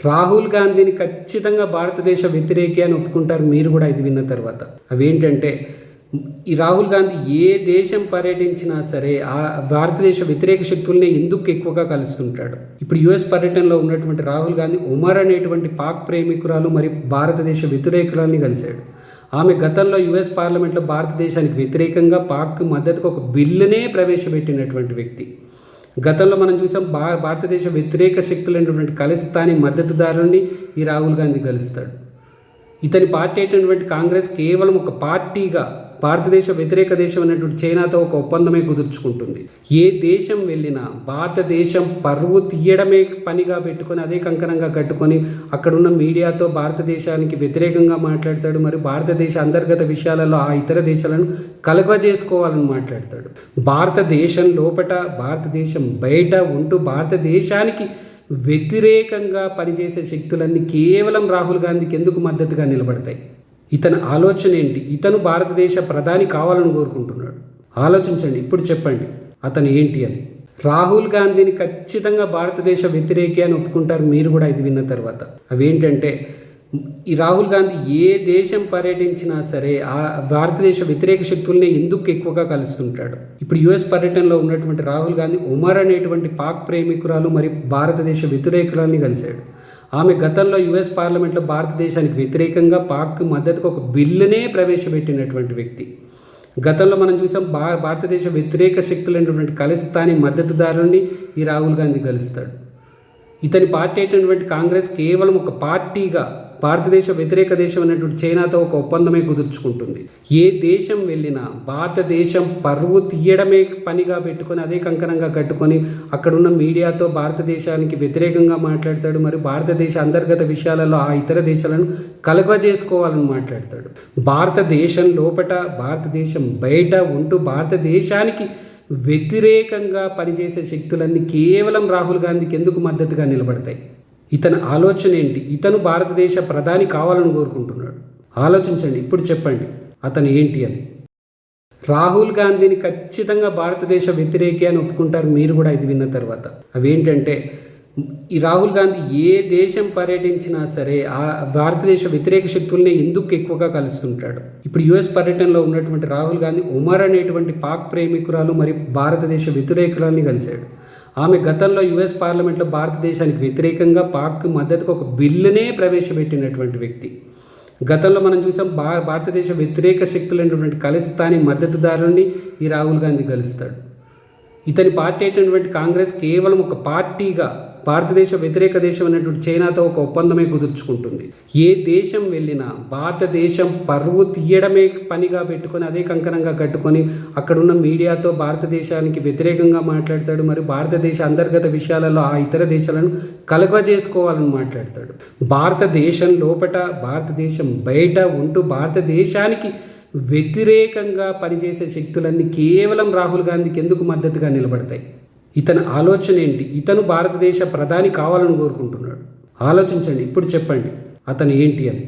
రాహుల్ గాంధీని ఖచ్చితంగా భారతదేశ వ్యతిరేకి అని ఒప్పుకుంటారు మీరు కూడా ఇది విన్న తర్వాత. అవేంటంటే, ఈ రాహుల్ గాంధీ ఏ దేశం పర్యటించినా సరే ఆ భారతదేశ వ్యతిరేక శక్తుల్ని ఎందుకు ఎక్కువగా కలుస్తుంటాడు. ఇప్పుడు యుఎస్ పర్యటనలో ఉన్నటువంటి రాహుల్ గాంధీ ఉమర్ అనేటువంటి పాక్ ప్రేమికురాలు మరియు భారతదేశ వ్యతిరేకురాలని కలిశాడు. ఆమె గతంలో యుఎస్ పార్లమెంట్లో భారతదేశానికి వ్యతిరేకంగా పాక్ మద్దతుకు ఒక బిల్లునే ప్రవేశపెట్టినటువంటి వ్యక్తి. గతంలో మనం చూసాం భారతదేశ వ్యతిరేక శక్తులైనటువంటి ఖలిస్తానీ మద్దతుదారుని ఈ రాహుల్ గాంధీ కలుస్తాడు. ఇతని పార్టీ అయినటువంటి కాంగ్రెస్ కేవలం ఒక పార్టీగా భారతదేశ వ్యతిరేక దేశం అనేటువంటి చైనాతో ఒక ఒప్పందమే కుదుర్చుకుంటుంది. ఏ దేశం వెళ్ళినా భారతదేశం పరువు తీయడమే పనిగా పెట్టుకొని అదే కంకణంగా కట్టుకొని అక్కడున్న మీడియాతో భారతదేశానికి వ్యతిరేకంగా మాట్లాడతాడు. మరి భారతదేశ అంతర్గత విషయాలలో ఆ ఇతర దేశాలను కలుగజేసుకోవాలని మాట్లాడతాడు. భారతదేశం లోపట భారతదేశం బయట ఉంటూ భారతదేశానికి వ్యతిరేకంగా పనిచేసే శక్తులన్నీ కేవలం రాహుల్ గాంధీకి ఎందుకు మద్దతుగా నిలబడతాయి? ఇతని ఆలోచన ఏంటి? ఇతను భారతదేశ ప్రధాని కావాలని కోరుకుంటున్నాడు. ఆలోచించండి, ఇప్పుడు చెప్పండి అతను ఏంటి అని. రాహుల్ గాంధీని ఖచ్చితంగా భారతదేశ వ్యతిరేకి అని ఒప్పుకుంటారు మీరు కూడా ఇది విన్న తర్వాత. అవేంటంటే, ఈ రాహుల్ గాంధీ ఏ దేశం పర్యటించినా సరే ఆ భారతదేశ వ్యతిరేక శక్తుల్ని ఎందుకు ఎక్కువగా కలుస్తుంటాడు. ఇప్పుడు యుఎస్ పర్యటనలో ఉన్నటువంటి రాహుల్ గాంధీ ఉమర్ అనేటువంటి పాక్ ప్రేమికురాలు మరియు భారతదేశ వ్యతిరేకురాలని కలిశాడు. ఆమె గతంలో యుఎస్ పార్లమెంట్లో భారతదేశానికి వ్యతిరేకంగా పాక్ మద్దతుకు ఒక బిల్లునే ప్రవేశపెట్టినటువంటి వ్యక్తి. గతంలో మనం చూసాం భారతదేశ వ్యతిరేక శక్తులైనటువంటి ఖలిస్తానీ మద్దతుదారుని ఈ రాహుల్ గాంధీ కలుస్తాడు. ఇతని పార్టీ అయినటువంటి కాంగ్రెస్ కేవలం ఒక పార్టీగా భారతదేశ వ్యతిరేక దేశం అనేటువంటి చైనాతో ఒక ఒప్పందమే కుదుర్చుకుంటుంది. ఏ దేశం వెళ్ళినా భారతదేశం పరువు తీయడమే పనిగా పెట్టుకొని అదే కంకణంగా కట్టుకొని అక్కడున్న మీడియాతో భారతదేశానికి వ్యతిరేకంగా మాట్లాడతాడు. మరి భారతదేశ అంతర్గత విషయాలలో ఆ ఇతర దేశాలను కలుగజేసుకోవాలని మాట్లాడతాడు. భారతదేశం లోపట భారతదేశం బయట ఉంటూ భారతదేశానికి వ్యతిరేకంగా పనిచేసే శక్తులన్నీ కేవలం రాహుల్ గాంధీకి ఎందుకు మద్దతుగా నిలబడతాయి? ఇతని ఆలోచన ఏంటి? ఇతను భారతదేశ ప్రధాని కావాలని కోరుకుంటున్నాడు. ఆలోచించండి, ఇప్పుడు చెప్పండి అతను ఏంటి అని. రాహుల్ గాంధీని ఖచ్చితంగా భారతదేశ వ్యతిరేకి అని ఒప్పుకుంటారు మీరు కూడా ఇది విన్న తర్వాత. అవేంటంటే, ఈ రాహుల్ గాంధీ ఏ దేశం పర్యటించినా సరే ఆ భారతదేశ వ్యతిరేక శక్తుల్ని ఎందుకు ఎక్కువగా కలుస్తుంటాడు. ఇప్పుడు యుఎస్ పర్యటనలో ఉన్నటువంటి రాహుల్ గాంధీ ఉమర్ అనేటువంటి పాక్ ప్రేమికురాలు మరియు భారతదేశ వ్యతిరేకురాలని కలిశాడు. ఆమె గతంలో యుఎస్ పార్లమెంట్లో భారతదేశానికి వ్యతిరేకంగా పాక్ మద్దతుకు ఒక బిల్లునే ప్రవేశపెట్టినటువంటి వ్యక్తి. గతంలో మనం చూసాం భారతదేశ వ్యతిరేక శక్తులైనటువంటి ఖలిస్తానీ మద్దతుదారుని ఈ రాహుల్ గాంధీ కలుస్తాడు. ఇతని పార్టీ అయినటువంటి కాంగ్రెస్ కేవలం ఒక పార్టీగా భారతదేశ వ్యతిరేక దేశం అనేటువంటి చైనాతో ఒక ఒప్పందమే కుదుర్చుకుంటుంది. ఏ దేశం వెళ్ళినా భారతదేశం పరువు తీయడమే పనిగా పెట్టుకొని అదే కంకణంగా కట్టుకొని అక్కడున్న మీడియాతో భారతదేశానికి వ్యతిరేకంగా మాట్లాడతాడు. మరి భారతదేశ అంతర్గత విషయాలలో ఆ ఇతర దేశాలను కలుగజేసుకోవాలని మాట్లాడతాడు. భారతదేశం లోపట భారతదేశం బయట ఉంటూ భారతదేశానికి వ్యతిరేకంగా పనిచేసే శక్తులన్నీ కేవలం రాహుల్ గాంధీకి ఎందుకు మద్దతుగా నిలబడతాయి? ఇతని ఆలోచన ఏంటి? ఇతను భారతదేశ ప్రధాని కావాలని కోరుకుంటున్నాడు. ఆలోచించండి, ఇప్పుడు చెప్పండి అతను ఏంటి అని.